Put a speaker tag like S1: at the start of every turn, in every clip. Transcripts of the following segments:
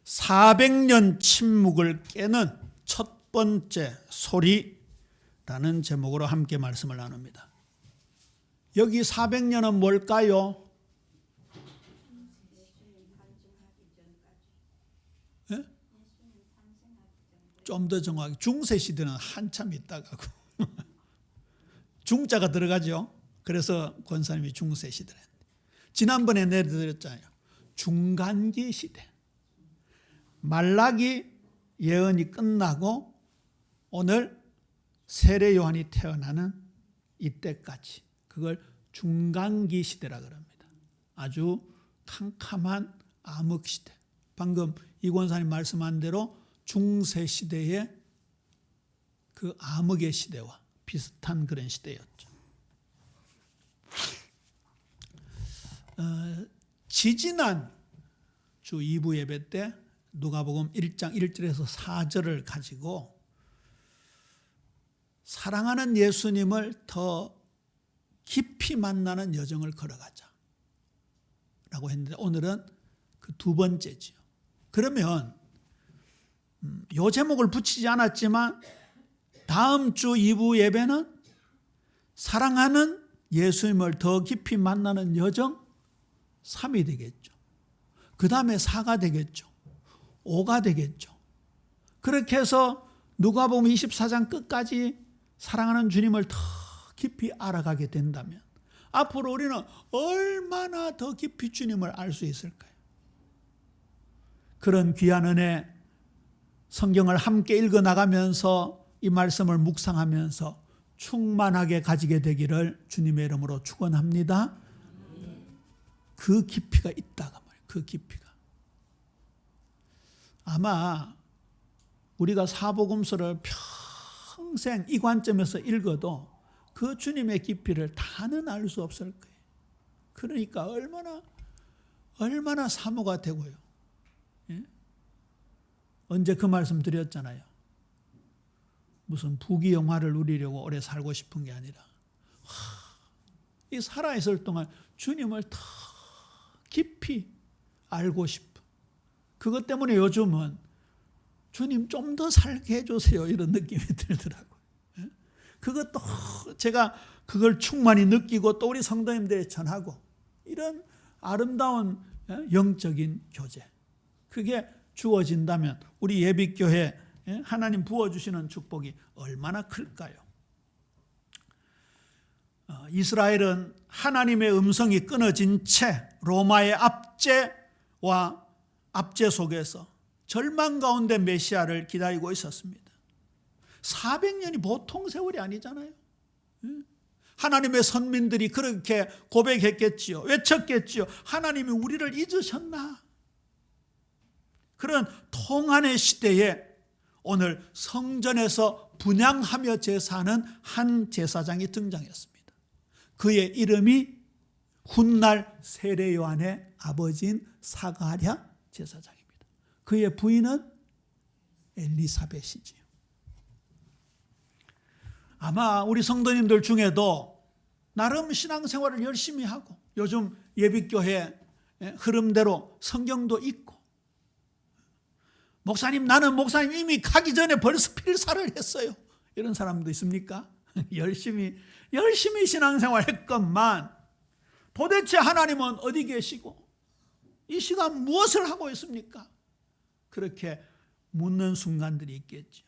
S1: 400년 침묵을 깨는 첫 번째 소리라는 제목으로 함께 말씀을 나눕니다. 여기 400년은 뭘까요? 네? 좀 더 정확히 중세시대는 한참 있다가고 중자가 들어가죠. 그래서 권사님이 중세시대래. 지난번에 내드렸잖아요. 중간기 시대. 말라기 예언이 끝나고 오늘 세례 요한이 태어나는 이때까지 그걸 중간기 시대라 그럽니다. 아주 캄캄한 암흑 시대. 방금 이 권사님 말씀한 대로 중세 시대의 그 암흑의 시대와 비슷한 그런 시대였죠. 지지난 주 2부 예배 때 누가복음 1장 1절에서 4절을 가지고 사랑하는 예수님을 더 깊이 만나는 여정을 걸어가자 라고 했는데 오늘은 그 두 번째지요. 그러면 이 제목을 붙이지 않았지만 다음 주 2부 예배는 사랑하는 예수님을 더 깊이 만나는 여정 3이 되겠죠. 그 다음에 4가 되겠죠. 5가 되겠죠. 그렇게 해서 누가복음 24장 끝까지 사랑하는 주님을 더 깊이 알아가게 된다면 앞으로 우리는 얼마나 더 깊이 주님을 알 수 있을까요? 그런 귀한 은혜 성경을 함께 읽어나가면서 이 말씀을 묵상하면서 충만하게 가지게 되기를 주님의 이름으로 축원합니다. 그 깊이가 있다가 말이에요. 그 깊이가. 아마 우리가 사복음서를 평생 이 관점에서 읽어도 그 주님의 깊이를 다는 알 수 없을 거예요. 그러니까 얼마나 사모가 되고요. 예? 언제 그 말씀 드렸잖아요. 무슨 부귀영화를 누리려고 오래 살고 싶은 게 아니라 이 살아있을 동안 주님을 더 깊이 알고 싶어. 그것 때문에 요즘은 주님 좀 더 살게 해주세요 이런 느낌이 들더라고요. 그것도 제가 그걸 충만히 느끼고 또 우리 성도님들에 전하고 이런 아름다운 영적인 교제 그게 주어진다면 우리 예비교회 하나님 부어주시는 축복이 얼마나 클까요? 이스라엘은 하나님의 음성이 끊어진 채 로마의 압제와 압제 속에서 절망 가운데 메시아를 기다리고 있었습니다. 400년이 보통 세월이 아니잖아요. 하나님의 선민들이 그렇게 고백했겠지요. 외쳤겠지요. 하나님이 우리를 잊으셨나? 그런 통한의 시대에 오늘 성전에서 분향하며 제사하는 한 제사장이 등장했습니다. 그의 이름이 훗날 세례 요한의 아버지인 사가랴 제사장입니다. 그의 부인은 엘리사벳이지요. 아마 우리 성도님들 중에도 나름 신앙생활을 열심히 하고 요즘 예비교회 흐름대로 성경도 읽고 목사님 나는 목사님 이미 가기 전에 벌써 필사를 했어요. 이런 사람도 있습니까? 열심히 신앙생활 했건만 도대체 하나님은 어디 계시고 이 시간 무엇을 하고 있습니까? 그렇게 묻는 순간들이 있겠죠.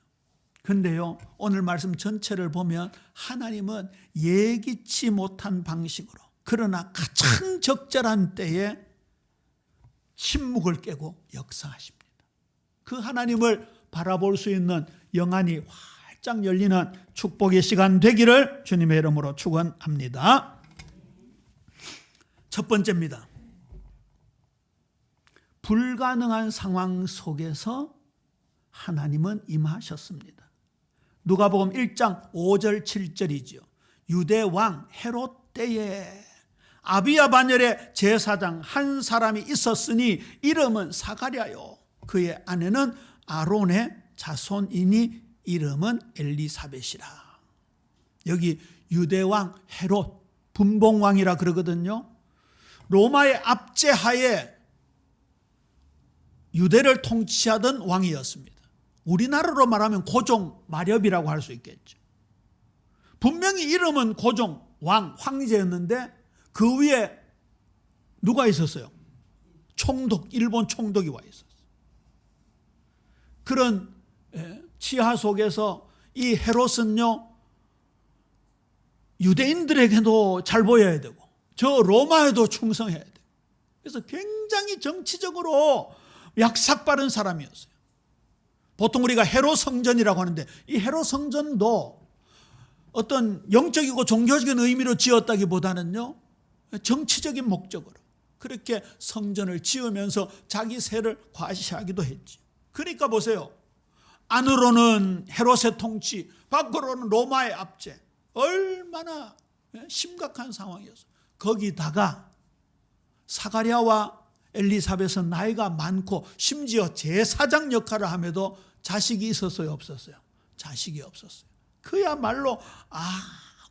S1: 근데요 오늘 말씀 전체를 보면 하나님은 예기치 못한 방식으로 그러나 가장 적절한 때에 침묵을 깨고 역사하십니다. 그 하나님을 바라볼 수 있는 영안이 활짝 열리는 축복의 시간 되기를 주님의 이름으로 축원합니다. 첫 번째입니다. 불가능한 상황 속에서 하나님은 임하셨습니다. 누가복음 1장 5절 7절이죠. 유대 왕 헤롯 때에 아비야 반열의 제사장 한 사람이 있었으니 이름은 사가랴요. 그의 아내는 아론의 자손이니 이름은 엘리사벳이라. 여기 유대왕 헤롯 분봉왕이라 그러거든요. 로마의 압제하에 유대를 통치하던 왕이었습니다. 우리나라로 말하면 고종 마렵이라고 할 수 있겠죠. 분명히 이름은 고종, 왕, 황제였는데 그 위에 누가 있었어요? 총독, 일본 총독이 와 있었어요. 그런 치하 속에서 이 헤롯은요, 유대인들에게도 잘 보여야 되고 저 로마에도 충성해야 돼요. 그래서 굉장히 정치적으로 약삭빠른 사람이었어요. 보통 우리가 헤롯 성전이라고 하는데 이 헤롯 성전도 어떤 영적이고 종교적인 의미로 지었다기보다는요, 정치적인 목적으로 그렇게 성전을 지으면서 자기 세를 과시하기도 했지. 그러니까 보세요. 안으로는 헤롯의 통치, 밖으로는 로마의 압제. 얼마나 심각한 상황이었어요. 거기다가 사가랴와 엘리사벳은 나이가 많고 심지어 제사장 역할을 함에도 자식이 있었어요, 없었어요? 자식이 없었어요. 그야말로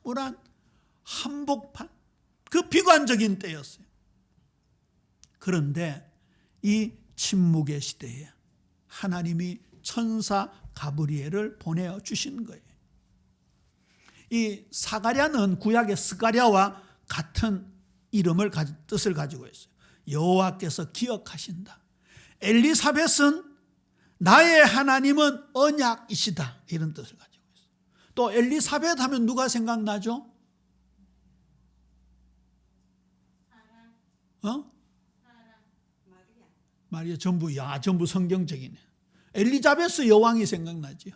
S1: 암울한 한복판, 그 비관적인 때였어요. 그런데 이 침묵의 시대에 하나님이 천사 가브리엘을 보내어 주신 거예요. 이 사가랴는 구약의 스가랴와 같은 뜻을 가지고 있어요. 여호와께서 기억하신다. 엘리사벳은 나의 하나님은 언약이시다, 이런 뜻을 가지고 있어요. 또 엘리사벳 하면 누가 생각나죠? 마리아. 전부 성경적이네. 엘리자베스 여왕이 생각나죠.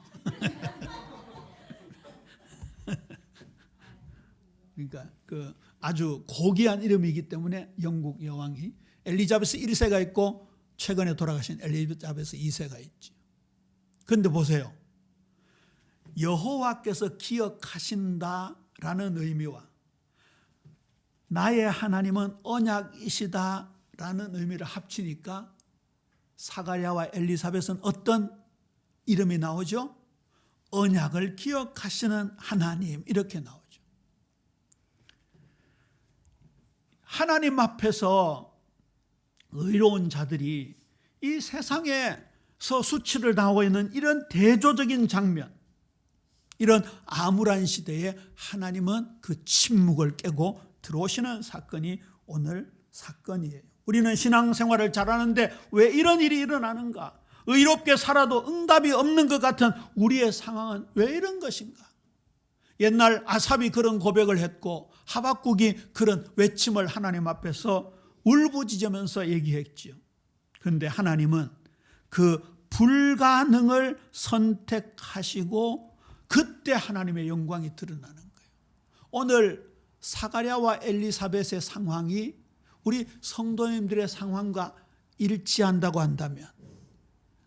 S1: 그러니까 그 아주 고귀한 이름이기 때문에 영국 여왕이 엘리자베스 1세가 있고 최근에 돌아가신 엘리자베스 2세가 있죠. 그런데 보세요. 여호와께서 기억하신다라는 의미와 나의 하나님은 언약이시다라는 의미를 합치니까 사가랴와 엘리사벳은 어떤 이름이 나오죠? 언약을 기억하시는 하나님, 이렇게 나오죠. 하나님 앞에서 의로운 자들이 이 세상에서 수치를 당하고 있는 이런 대조적인 장면, 이런 암울한 시대에 하나님은 그 침묵을 깨고 들어오시는 사건이 오늘 사건이에요. 우리는 신앙생활을 잘하는데 왜 이런 일이 일어나는가? 의롭게 살아도 응답이 없는 것 같은 우리의 상황은 왜 이런 것인가? 옛날 아삽이 그런 고백을 했고 하박국이 그런 외침을 하나님 앞에서 울부짖으면서 얘기했지요. 그런데 하나님은 그 불가능을 선택하시고 그때 하나님의 영광이 드러나는 거예요. 오늘 사가랴와 엘리사벳의 상황이 우리 성도님들의 상황과 일치한다고 한다면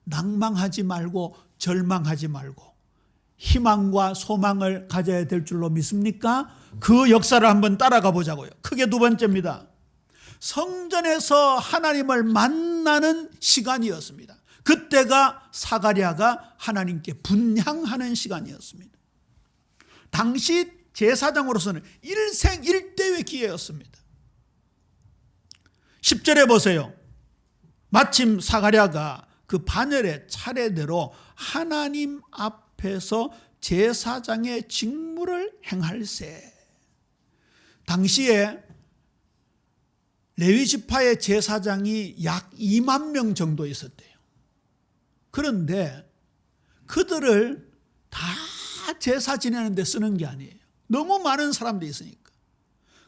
S1: 낭망하지 말고 절망하지 말고 희망과 소망을 가져야 될 줄로 믿습니까? 그 역사를 한번 따라가 보자고요. 크게 두 번째입니다. 성전에서 하나님을 만나는 시간이었습니다. 그때가 사가랴가 하나님께 분향하는 시간이었습니다. 당시 제사장으로서는 일생일대의 기회였습니다. 10절에 보세요. 마침 사가랴가 그 반열에 차례대로 하나님 앞에서 제사장의 직무를 행할세. 당시에 레위 지파의 제사장이 약 2만 명 정도 있었대요. 그런데 그들을 다 제사 지내는 데 쓰는 게 아니에요. 너무 많은 사람들이 있으니까.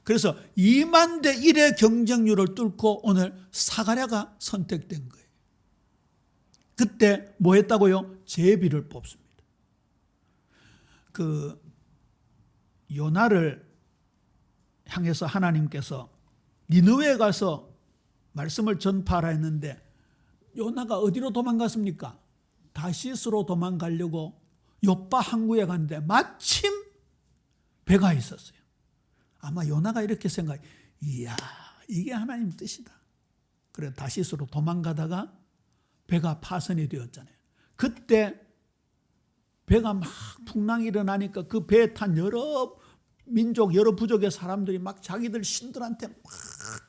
S1: 그래서 2만 대 1의 경쟁률을 뚫고 오늘 사가랴가 선택된 거예요. 그때 뭐 했다고요? 제비를 뽑습니다. 그 요나를 향해서 하나님께서 니느웨에 가서 말씀을 전파하라 했는데 요나가 어디로 도망갔습니까? 다시스로 도망가려고 요빠 항구에 갔는데 마침 배가 있었어요. 아마 요나가 이렇게 생각해, 이야, 이게 하나님 뜻이다. 그래 다시스로 도망가다가 배가 파손이 되었잖아요. 그때 배가 막 풍랑이 일어나니까 그 배에 탄 여러 민족, 여러 부족의 사람들이 막 자기들 신들한테 막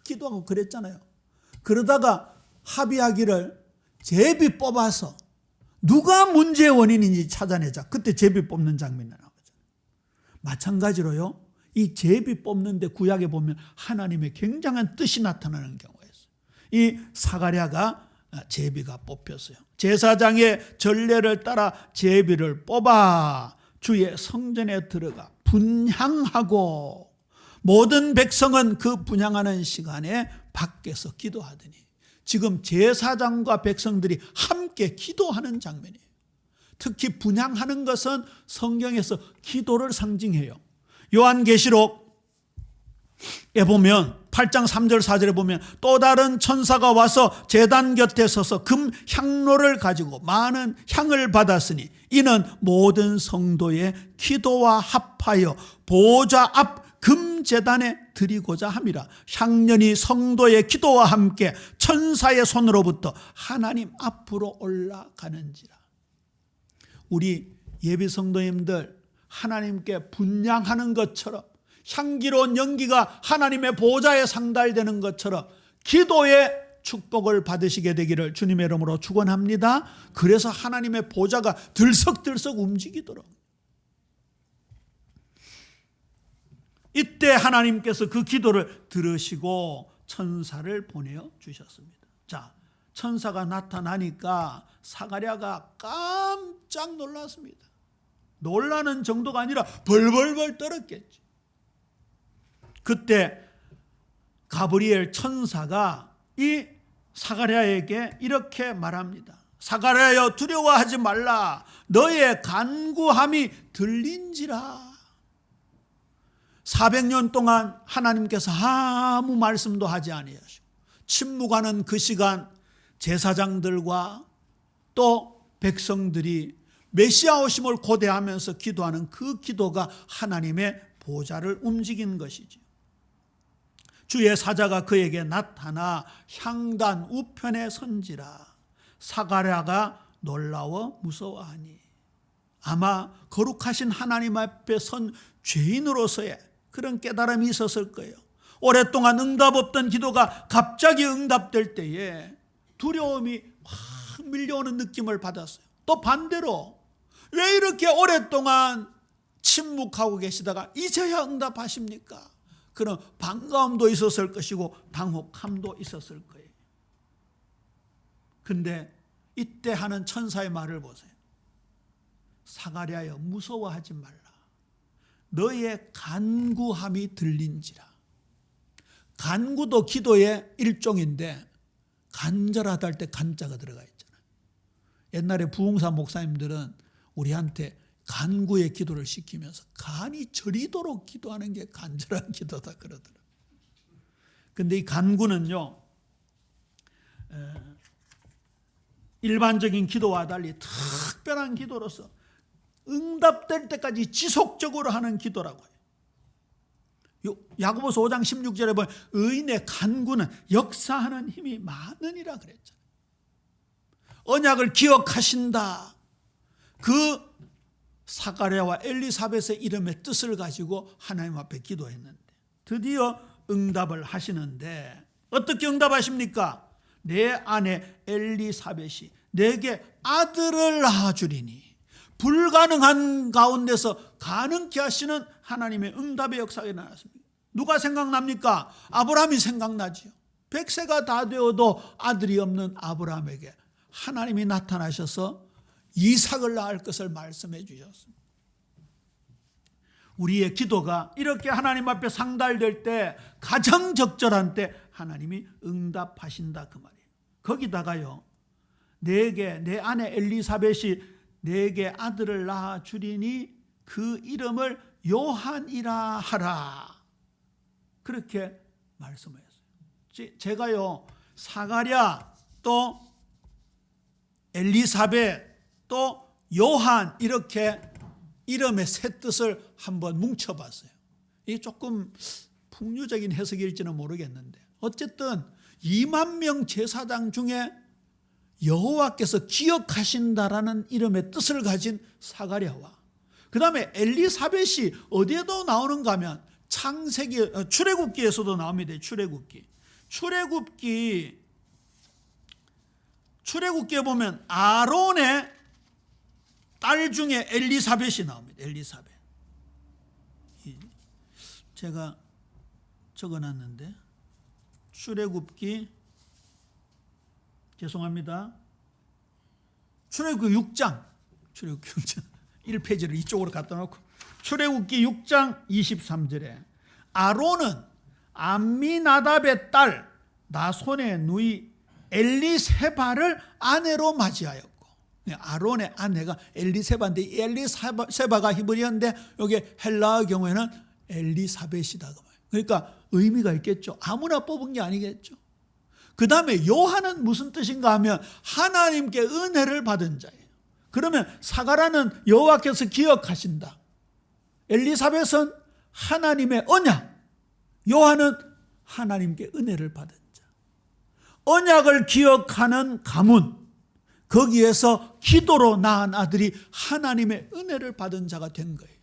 S1: 기도하고 그랬잖아요. 그러다가 합의하기를 제비 뽑아서 누가 문제의 원인인지 찾아내자. 그때 제비 뽑는 장면이 나오죠. 마찬가지로요, 이 제비 뽑는데 구약에 보면 하나님의 굉장한 뜻이 나타나는 경우가 있어요. 이 사가랴가 제비가 뽑혔어요. 제사장의 전례를 따라 제비를 뽑아 주의 성전에 들어가 분향하고, 모든 백성은 그 분향하는 시간에 밖에서 기도하더니, 지금 제사장과 백성들이 함께 기도하는 장면이에요. 특히 분향하는 것은 성경에서 기도를 상징해요. 요한계시록에 보면 8장 3절 4절에 보면 또 다른 천사가 와서 제단 곁에 서서 금 향로를 가지고 많은 향을 받았으니 이는 모든 성도의 기도와 합하여 보좌 앞 금제단에 드리고자 함이라. 향년이 성도의 기도와 함께 천사의 손으로부터 하나님 앞으로 올라가는지라. 우리 예비 성도님들 하나님께 분향하는 것처럼, 향기로운 연기가 하나님의 보좌에 상달되는 것처럼 기도의 축복을 받으시게 되기를 주님의 이름으로 축원합니다. 그래서 하나님의 보좌가 들썩들썩 움직이도록, 이때 하나님께서 그 기도를 들으시고 천사를 보내어 주셨습니다. 자, 천사가 나타나니까 사가랴가 깜짝 놀랐습니다. 놀라는 정도가 아니라 벌벌벌 떨었겠지. 그때 가브리엘 천사가 이 사가랴에게 이렇게 말합니다. 사가랴여, 두려워하지 말라. 너의 간구함이 들린지라. 400년 동안 하나님께서 아무 말씀도 하지 아니하시고 침묵하는 그 시간, 제사장들과 또 백성들이 메시아 오심을 고대하면서 기도하는 그 기도가 하나님의 보좌를 움직인 것이죠. 주의 사자가 그에게 나타나 향단 우편에 선지라. 사가랴가 놀라워 무서워하니, 아마 거룩하신 하나님 앞에 선 죄인으로서의 그런 깨달음이 있었을 거예요. 오랫동안 응답 없던 기도가 갑자기 응답될 때에 두려움이 확 밀려오는 느낌을 받았어요. 또 반대로 왜 이렇게 오랫동안 침묵하고 계시다가 이제야 응답하십니까? 그런 반가움도 있었을 것이고 당혹함도 있었을 거예요. 근데 이때 하는 천사의 말을 보세요. 사가랴여, 무서워하지 말라. 너의 간구함이 들린지라. 간구도 기도의 일종인데 간절하다 할 때 간자가 들어가 있잖아요. 옛날에 부흥사 목사님들은 우리한테 간구의 기도를 시키면서 간이 저리도록 기도하는 게 간절한 기도다 그러더라고요. 근데 이 간구는요, 일반적인 기도와 달리 특별한 기도로서 응답될 때까지 지속적으로 하는 기도라고 해요. 야고보서 5장 16절에 보면 의인의 간구는 역사하는 힘이 많으니라 그랬잖아요. 언약을 기억하신다. 그 사가랴와 엘리사벳의 이름의 뜻을 가지고 하나님 앞에 기도했는데 드디어 응답을 하시는데, 어떻게 응답하십니까? 내 아내 엘리사벳이 내게 아들을 낳아주리니. 불가능한 가운데서 가능케 하시는 하나님의 응답의 역사가 일어났습니다. 누가 생각납니까? 아브라함이 생각나지요. 100세가 다 되어도 아들이 없는 아브라함에게 하나님이 나타나셔서 이삭을 낳을 것을 말씀해 주셨습니다. 우리의 기도가 이렇게 하나님 앞에 상달될 때, 가장 적절한 때 하나님이 응답하신다 그 말이에요. 거기다가요, 내 아내 엘리사벳이 내게 아들을 낳아 주리니 그 이름을 요한이라 하라. 그렇게 말씀하셨어요. 제가요, 사가랴 또 엘리사벳 또 요한, 이렇게 이름의 세 뜻을 한번 뭉쳐봤어요. 이게 조금 풍류적인 해석일지는 모르겠는데, 어쨌든 2만 명 제사장 중에 여호와께서 기억하신다라는 이름의 뜻을 가진 사가랴와, 그 다음에 엘리사벳이 어디에도 나오는가 하면 창세기, 출애굽기에서도 나옵니다. 출애굽기 출애굽기에 보면 아론의 딸 중에 엘리사벳이 나옵니다. 엘리사벳. 제가 적어놨는데 출애굽기 죄송합니다. 출애굽기 6장 1페이지를 이쪽으로 갖다 놓고 출애굽기 6장 23절에 아론은 암미나답의 딸 나손의 누이 엘리세바를 아내로 맞이하였고, 아론의 아내가 엘리세바인데 엘리세바가 히브리어인데 여기 헬라어 경우에는 엘리사벳이다. 그러니까 의미가 있겠죠. 아무나 뽑은 게 아니겠죠. 그 다음에 요한은 무슨 뜻인가 하면 하나님께 은혜를 받은 자예요. 그러면 사가라는 여호와께서 기억하신다. 엘리사벳은 하나님의 언약, 요한은 하나님께 은혜를 받은 자. 언약을 기억하는 가문, 거기에서 기도로 낳은 아들이 하나님의 은혜를 받은 자가 된 거예요.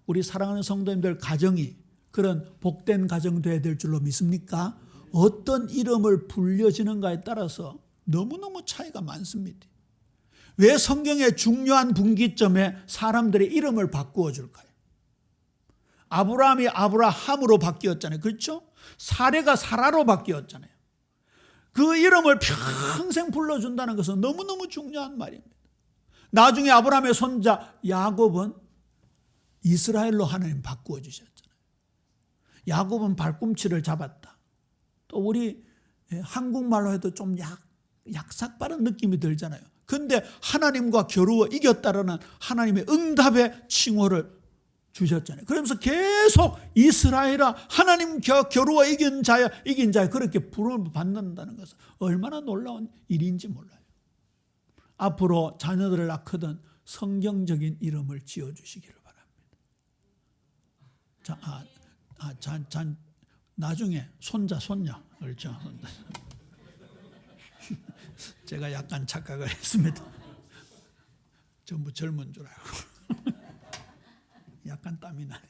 S1: 우리 사랑하는 성도님들 가정이 그런 복된 가정 되어야 될 줄로 믿습니까? 어떤 이름을 불려지는가에 따라서 너무너무 차이가 많습니다. 왜 성경의 중요한 분기점에 사람들의 이름을 바꾸어 줄까요? 아브라함이 아브라함으로 바뀌었잖아요. 그렇죠? 사레가 사라로 바뀌었잖아요. 그 이름을 평생 불러준다는 것은 너무너무 중요한 말입니다. 나중에 아브라함의 손자 야곱은 이스라엘로 하나님 바꾸어 주셨잖아요. 야곱은 발꿈치를 잡았다. 또 우리 한국말로 해도 좀 약삭빠른 느낌이 들잖아요. 근데 하나님과 겨루어 이겼다라는 하나님의 응답의 칭호를 주셨잖아요. 그러면서 계속 이스라엘아 하나님 겨루어 이긴 자야 그렇게 부름을 받는다는 것은 얼마나 놀라운 일인지 몰라요. 앞으로 자녀들을 낳거든 성경적인 이름을 지어주시기를 바랍니다. 나중에 손자 손녀 그렇죠. 제가 약간 착각을 했습니다. 전부 젊은 줄 알고 약간 땀이 나네.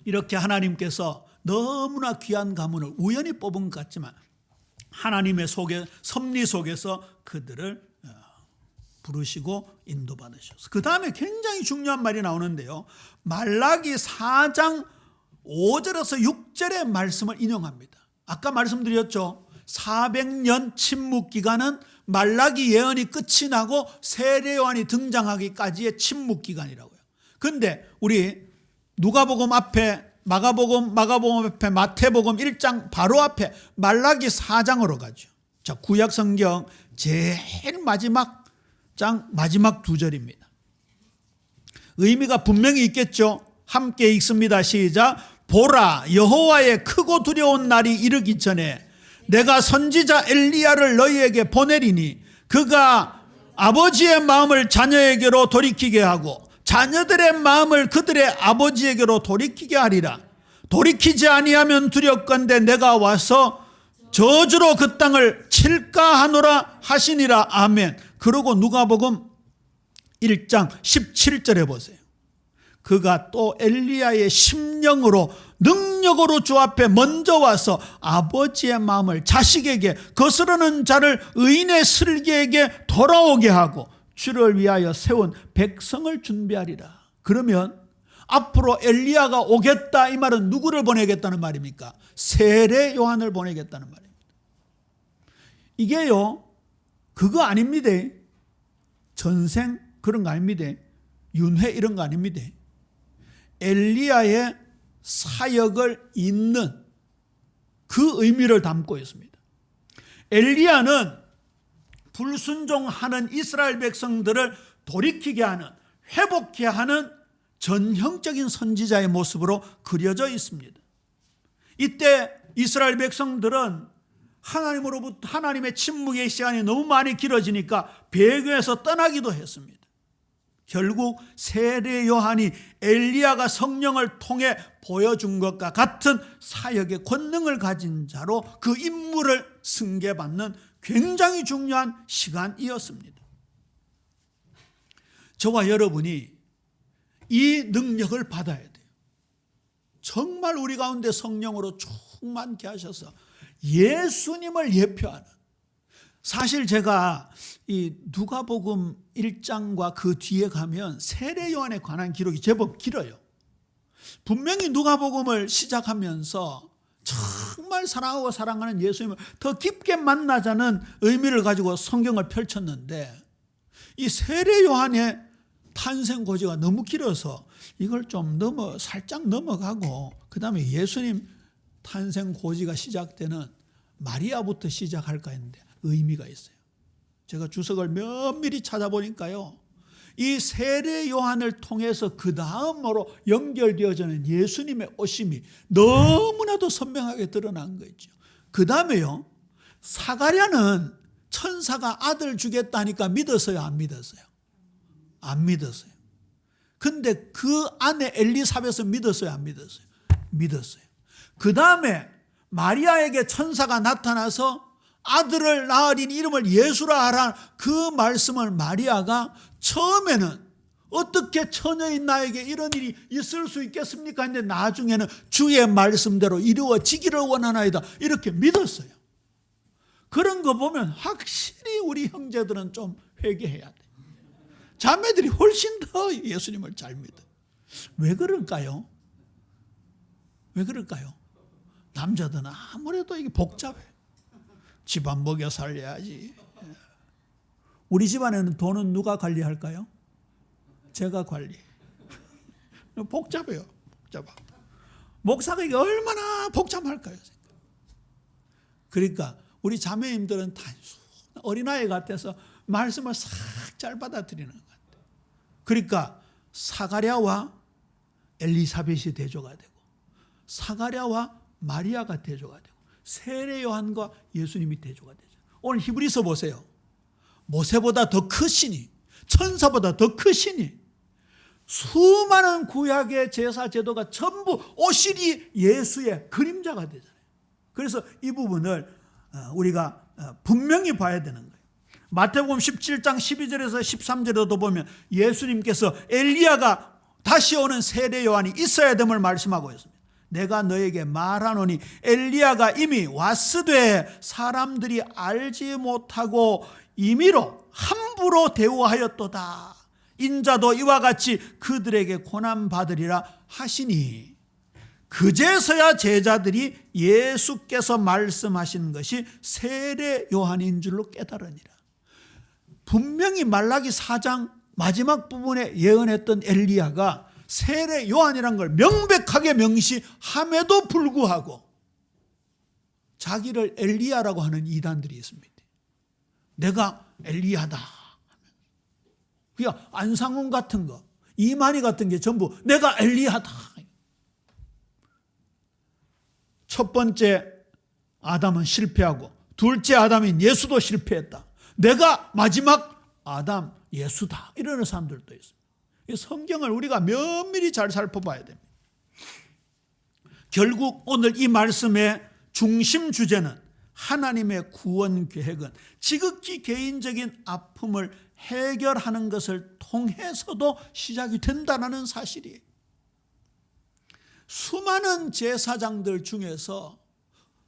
S1: 이렇게 하나님께서 너무나 귀한 가문을 우연히 뽑은 것 같지만 하나님의 섭리 속에서 그들을 부르시고 인도받으셨어요. 그 다음에 굉장히 중요한 말이 나오는데요. 말라기 4장 5절에서 6절의 말씀을 인용합니다. 아까 말씀드렸죠. 400년 침묵 기간은 말라기 예언이 끝이 나고 세례 요한이 등장하기까지의 침묵 기간이라고요. 그런데 우리 누가복음 앞에 마가복음 앞에 마태복음 1장 바로 앞에 말라기 4장으로 가죠. 자, 구약 성경 제일 마지막 장 마지막 2절입니다. 의미가 분명히 있겠죠. 함께 읽습니다. 시작. 보라, 여호와의 크고 두려운 날이 이르기 전에 내가 선지자 엘리야를 너희에게 보내리니 그가 아버지의 마음을 자녀에게로 돌이키게 하고 자녀들의 마음을 그들의 아버지에게로 돌이키게 하리라. 돌이키지 아니하면 두렵건대 내가 와서 저주로 그 땅을 칠까 하노라 하시니라. 아멘. 그러고 누가복음 1장 17절에 보세요. 그가 또 엘리야의 심령으로 능력으로 주 앞에 먼저 와서 아버지의 마음을 자식에게 거스르는 자를 의인의 슬기에게 돌아오게 하고 주를 위하여 세운 백성을 준비하리라. 그러면 앞으로 엘리야가 오겠다 이 말은 누구를 보내겠다는 말입니까? 세례 요한을 보내겠다는 말입니다. 이게요 그거 아닙니다. 전생 그런 거 아닙니다. 윤회 이런 거 아닙니다. 엘리야의 사역을 잇는 그 의미를 담고 있습니다. 엘리야는 불순종하는 이스라엘 백성들을 돌이키게 하는, 회복케 하는 전형적인 선지자의 모습으로 그려져 있습니다. 이때 이스라엘 백성들은 하나님으로부터 하나님의 침묵의 시간이 너무 많이 길어지니까 배교에서 떠나기도 했습니다. 결국 세례 요한이 엘리야가 성령을 통해 보여준 것과 같은 사역의 권능을 가진 자로 그 임무를 승계받는 굉장히 중요한 시간이었습니다. 저와 여러분이 이 능력을 받아야 돼요. 정말 우리 가운데 성령으로 충만케 하셔서 예수님을 예표하는, 사실 제가 이 누가복음 1장과 그 뒤에 가면 세례 요한에 관한 기록이 제법 길어요. 분명히 누가복음을 시작하면서 정말 사랑하고 사랑하는 예수님을 더 깊게 만나자는 의미를 가지고 성경을 펼쳤는데, 이 세례 요한의 탄생 고지가 너무 길어서 이걸 좀 살짝 넘어가고, 그 다음에 예수님 탄생 고지가 시작되는 마리아부터 시작할까 했는데 의미가 있어요. 제가 주석을 면밀히 찾아보니까요, 이 세례 요한을 통해서 그 다음으로 연결되어지는 예수님의 오심이 너무나도 선명하게 드러난 거죠. 그 다음에요, 사가랴는 천사가 아들 주겠다니까 믿었어요, 안 믿었어요? 안 믿었어요. 근데 그 안에 엘리사벳은 믿었어요, 안 믿었어요? 믿었어요. 그 다음에 마리아에게 천사가 나타나서 아들을 낳으리니 이름을 예수라 하라, 그 말씀을 마리아가 처음에는 어떻게 처녀인 나에게 이런 일이 있을 수 있겠습니까? 근데 나중에는 주의 말씀대로 이루어지기를 원하나이다, 이렇게 믿었어요. 그런 거 보면 확실히 우리 형제들은 좀 회개해야 돼. 자매들이 훨씬 더 예수님을 잘 믿어. 왜 그럴까요? 왜 그럴까요? 남자들은 아무래도 이게 복잡해. 집안 먹여 살려야지. 우리 집안에는 돈은 누가 관리할까요? 제가 관리. 복잡해요. 복잡하. 목사가 이게 얼마나 복잡할까요? 그러니까 우리 자매님들은 단순 어린아이 같아서 말씀을 싹 잘 받아들이는 것 같아요. 그러니까 사가랴와 엘리사벳이 대조가 되고, 사가랴와 마리아가 대조가 되고, 세례 요한과 예수님이 대조가 되죠. 오늘 히브리서 보세요. 모세보다 더 크시니, 천사보다 더 크시니, 수많은 구약의 제사 제도가 전부 오실이 예수의 그림자가 되잖아요. 그래서 이 부분을 우리가 분명히 봐야 되는 거예요. 마태복음 17장 12절에서 13절에도 보면 예수님께서 엘리야가 다시 오는 세례 요한이 있어야 됨을 말씀하고 있습니다. 내가 너에게 말하노니 엘리야가 이미 왔으되 사람들이 알지 못하고 임의로 함부로 대우하였도다. 인자도 이와 같이 그들에게 고난받으리라 하시니, 그제서야 제자들이 예수께서 말씀하신 것이 세례 요한인 줄로 깨달으니라. 분명히 말라기 4장 마지막 부분에 예언했던 엘리야가 세례 요한이란 걸 명백하게 명시함에도 불구하고 자기를 엘리야라고 하는 이단들이 있습니다. 내가 엘리야다. 그냥 안상훈 같은 거, 이만희 같은 게 전부 내가 엘리야다. 첫 번째 아담은 실패하고 둘째 아담인 예수도 실패했다. 내가 마지막 아담 예수다. 이러는 사람들도 있습니다. 이 성경을 우리가 면밀히 잘 살펴봐야 됩니다. 결국 오늘 이 말씀의 중심 주제는 하나님의 구원 계획은 지극히 개인적인 아픔을 해결하는 것을 통해서도 시작이 된다는 사실이에요. 수많은 제사장들 중에서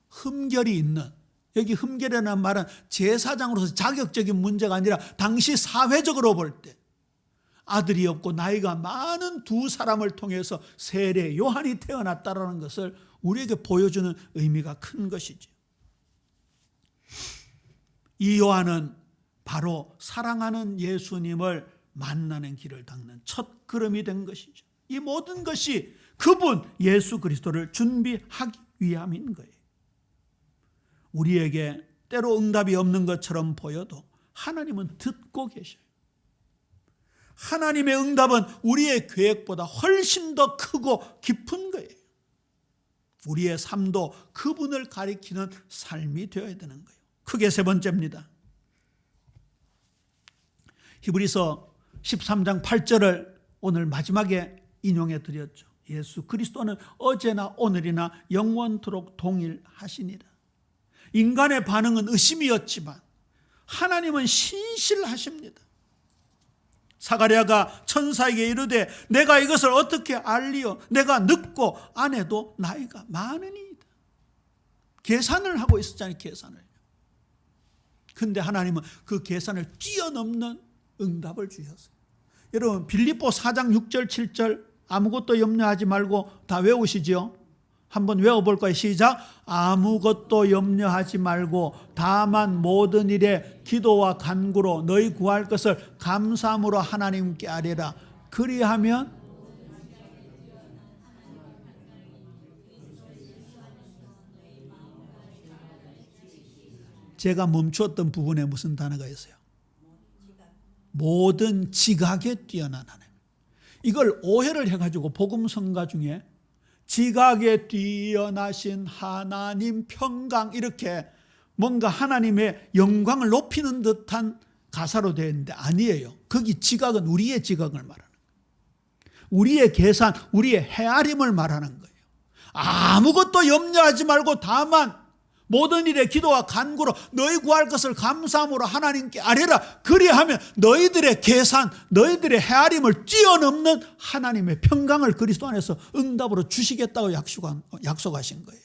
S1: 흠결이 있는, 여기 흠결이라는 말은 제사장으로서 자격적인 문제가 아니라 당시 사회적으로 볼 때 아들이 없고 나이가 많은 두 사람을 통해서 세례 요한이 태어났다는 것을 우리에게 보여주는 의미가 큰 것이죠. 이 요한은 바로 사랑하는 예수님을 만나는 길을 닦는 첫 걸음이 된 것이죠. 이 모든 것이 그분 예수 그리스도를 준비하기 위함인 거예요. 우리에게 때로 응답이 없는 것처럼 보여도 하나님은 듣고 계셔요. 하나님의 응답은 우리의 계획보다 훨씬 더 크고 깊은 거예요. 우리의 삶도 그분을 가리키는 삶이 되어야 되는 거예요. 크게 세 번째입니다. 히브리서 13장 8절을 오늘 마지막에 인용해 드렸죠. 예수 그리스도는 어제나 오늘이나 영원토록 동일하시니라. 인간의 반응은 의심이었지만 하나님은 신실하십니다. 사가랴가 천사에게 이르되 내가 이것을 어떻게 알리요? 내가 늙고 아내도 나이가 많으니이다. 계산을 하고 있었잖아요. 계산을. 근데 하나님은 그 계산을 뛰어넘는 응답을 주셨어요. 여러분 빌립보 4장 6절 7절 아무것도 염려하지 말고 다 외우시죠. 한번 외워볼까요? 시작. 아무것도 염려하지 말고 다만 모든 일에 기도와 간구로 너희 구할 것을 감사함으로 하나님께 아뢰라. 그리하면 제가 멈추었던 부분에 무슨 단어가 있어요? 모든 지각에 뛰어난 하나님. 이걸 오해를 해가지고 복음성가 중에 지각에 뛰어나신 하나님 평강 이렇게 뭔가 하나님의 영광을 높이는 듯한 가사로 되어 있는데 아니에요. 거기 지각은 우리의 지각을 말하는 거예요. 우리의 계산, 우리의 헤아림을 말하는 거예요. 아무것도 염려하지 말고 다만 모든 일에 기도와 간구로 너희 구할 것을 감사함으로 하나님께 아뢰라. 그리하면 너희들의 계산, 너희들의 헤아림을 뛰어넘는 하나님의 평강을 그리스도 안에서 응답으로 주시겠다고 약속하신 거예요.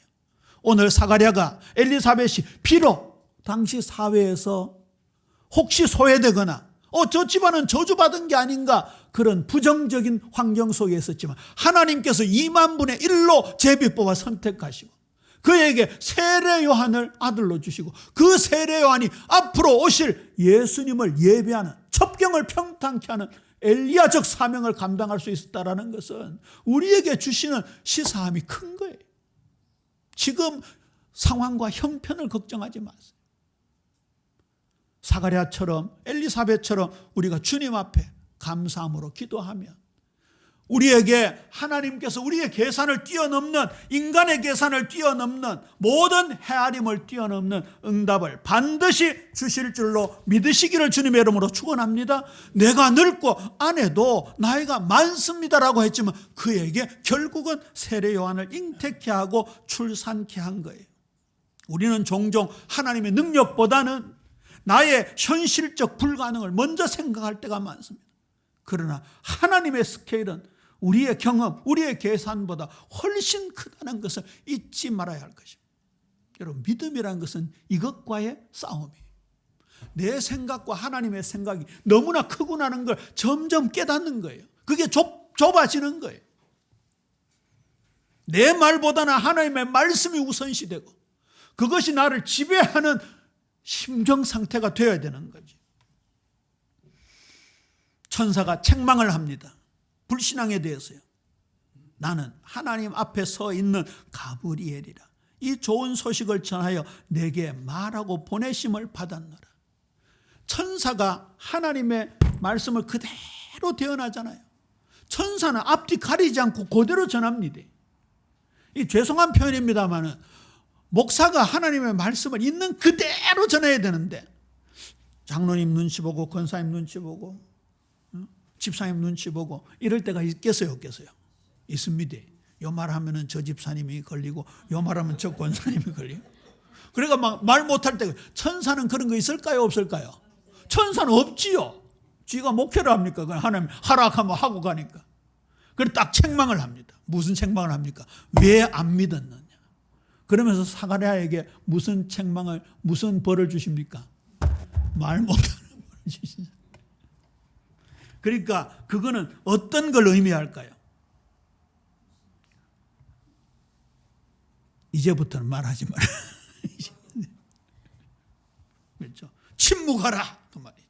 S1: 오늘 사가랴가 엘리사벳이 비록 당시 사회에서 혹시 소외되거나 저 집안은 저주받은 게 아닌가 그런 부정적인 환경 속에 있었지만 하나님께서 2만 분의 1로 제비 뽑아 선택하시고 그에게 세례 요한을 아들로 주시고 그 세례 요한이 앞으로 오실 예수님을 예배하는 첩경을 평탄케 하는 엘리야적 사명을 감당할 수 있었다는 것은 우리에게 주시는 시사함이 큰 거예요. 지금 상황과 형편을 걱정하지 마세요. 사가랴처럼 엘리사벳처럼 우리가 주님 앞에 감사함으로 기도하면 우리에게 하나님께서 우리의 계산을 뛰어넘는 인간의 계산을 뛰어넘는 모든 헤아림을 뛰어넘는 응답을 반드시 주실 줄로 믿으시기를 주님의 이름으로 축원합니다. 내가 늙고 아내도 나이가 많습니다라고 했지만 그에게 결국은 세례 요한을 잉태케 하고 출산케 한 거예요. 우리는 종종 하나님의 능력보다는 나의 현실적 불가능을 먼저 생각할 때가 많습니다. 그러나 하나님의 스케일은 우리의 경험, 우리의 계산보다 훨씬 크다는 것을 잊지 말아야 할 것입니다. 여러분, 믿음이라는 것은 이것과의 싸움이에요. 내 생각과 하나님의 생각이 너무나 크구나는 걸 점점 깨닫는 거예요. 그게 좁아지는 거예요. 내 말보다는 하나님의 말씀이 우선시되고 그것이 나를 지배하는 심정 상태가 되어야 되는 거지. 천사가 책망을 합니다. 불신앙에 대해서요. 나는 하나님 앞에 서 있는 가브리엘이라. 이 좋은 소식을 전하여 내게 말하고 보내심을 받았노라. 천사가 하나님의 말씀을 그대로 대언하잖아요. 천사는 앞뒤 가리지 않고 그대로 전합니다. 이 죄송한 표현입니다만은 목사가 하나님의 말씀을 있는 그대로 전해야 되는데 장로님 눈치 보고 권사님 눈치 보고 집사님 눈치 보고 이럴 때가 있겠어요, 없겠어요? 있습니다. 요 말하면은 저 집사님이 걸리고 요 말하면 저 권사님이 걸리고 그러니까 막 말 못할 때 천사는 그런 거 있을까요, 없을까요? 천사는 없지요. 쥐가 목회를 합니까? 하나님 하락하면 하고 가니까. 그래서 딱 책망을 합니다. 무슨 책망을 합니까? 왜 안 믿었느냐? 그러면서 사가랴에게 무슨 책망을, 무슨 벌을 주십니까? 말 못하는 벌을 주시죠. 그러니까 그거는 어떤 걸 의미할까요? 이제부터는 말하지 마라. 그렇죠? 침묵하라. 그 말이에요.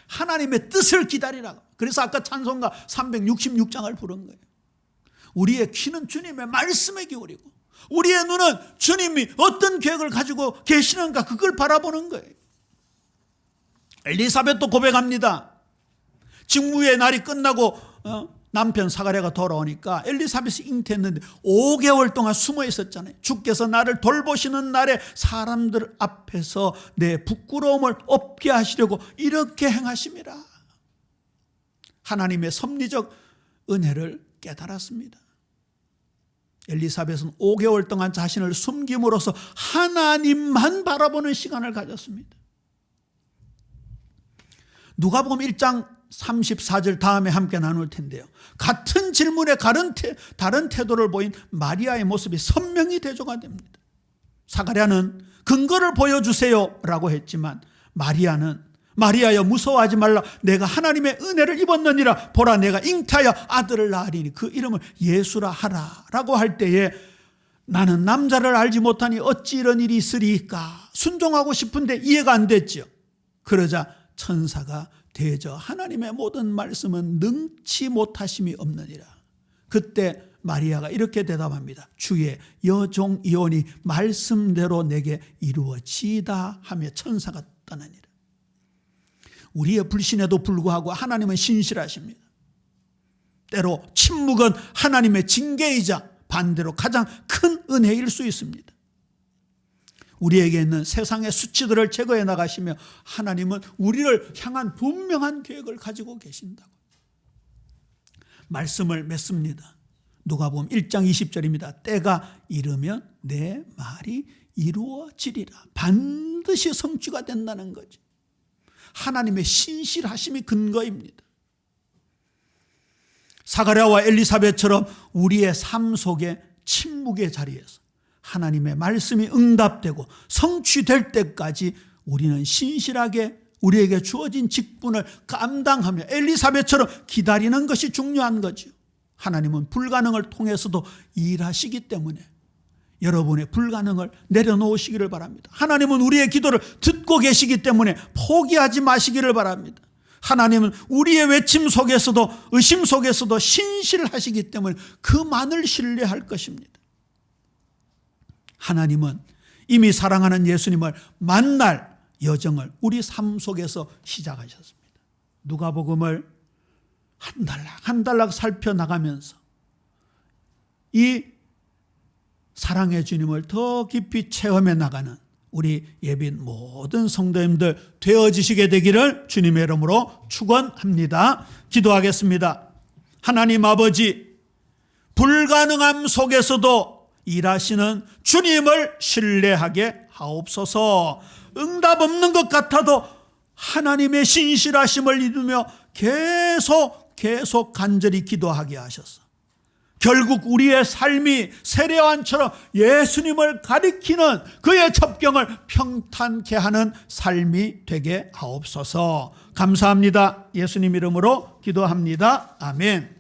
S1: 하나님의 뜻을 기다리라. 그래서 아까 찬송가 366장을 부른 거예요. 우리의 귀는 주님의 말씀에 기울이고 우리의 눈은 주님이 어떤 계획을 가지고 계시는가 그걸 바라보는 거예요. 엘리사벳도 고백합니다. 직무의 날이 끝나고 남편 사가랴가 돌아오니까 엘리사벳이 잉태했는데 5개월 동안 숨어 있었잖아요. 주께서 나를 돌보시는 날에 사람들 앞에서 내 부끄러움을 없게 하시려고 이렇게 행하심이라. 하나님의 섭리적 은혜를 깨달았습니다. 엘리사벳은 5개월 동안 자신을 숨김으로써 하나님만 바라보는 시간을 가졌습니다. 누가복음 1장 34절 다음에 함께 나눌 텐데요. 같은 질문에 다른 태도를 보인 마리아의 모습이 선명히 대조가 됩니다. 사가랴는 근거를 보여주세요 라고 했지만 마리아는 마리아여 무서워하지 말라 내가 하나님의 은혜를 입었느니라 보라 내가 잉태하여 아들을 낳으리니 그 이름을 예수라 하라 라고 할 때에 나는 남자를 알지 못하니 어찌 이런 일이 있으리까 순종하고 싶은데 이해가 안 됐죠. 그러자 천사가 대저 하나님의 모든 말씀은 능치 못하심이 없느니라. 그때 마리아가 이렇게 대답합니다. 주의 여종 이온이 말씀대로 내게 이루어지이다 하며 천사가 떠나니라. 우리의 불신에도 불구하고 하나님은 신실하십니다. 때로 침묵은 하나님의 징계이자 반대로 가장 큰 은혜일 수 있습니다. 우리에게 있는 세상의 수치들을 제거해 나가시며 하나님은 우리를 향한 분명한 계획을 가지고 계신다고 말씀을 맺습니다. 누가복음 1장 20절입니다. 때가 이르면 내 말이 이루어지리라. 반드시 성취가 된다는 거죠. 하나님의 신실하심이 근거입니다. 사가랴와 엘리사벳처럼 우리의 삶 속에 침묵의 자리에서 하나님의 말씀이 응답되고 성취될 때까지 우리는 신실하게 우리에게 주어진 직분을 감당하며 엘리사벳처럼 기다리는 것이 중요한 거죠. 하나님은 불가능을 통해서도 일하시기 때문에 여러분의 불가능을 내려놓으시기를 바랍니다. 하나님은 우리의 기도를 듣고 계시기 때문에 포기하지 마시기를 바랍니다. 하나님은 우리의 외침 속에서도 의심 속에서도 신실하시기 때문에 그만을 신뢰할 것입니다. 하나님은 이미 사랑하는 예수님을 만날 여정을 우리 삶 속에서 시작하셨습니다. 누가복음을 한 달락 살펴나가면서 이 사랑의 주님을 더 깊이 체험해 나가는 우리 예빈 모든 성도님들 되어지시게 되기를 주님의 이름으로 축원합니다. 기도하겠습니다. 하나님 아버지, 불가능함 속에서도 일하시는 주님을 신뢰하게 하옵소서. 응답 없는 것 같아도 하나님의 신실하심을 믿으며 계속 간절히 기도하게 하셔서 결국 우리의 삶이 세례요한처럼 예수님을 가리키는 그의 첩경을 평탄케 하는 삶이 되게 하옵소서. 감사합니다. 예수님 이름으로 기도합니다. 아멘.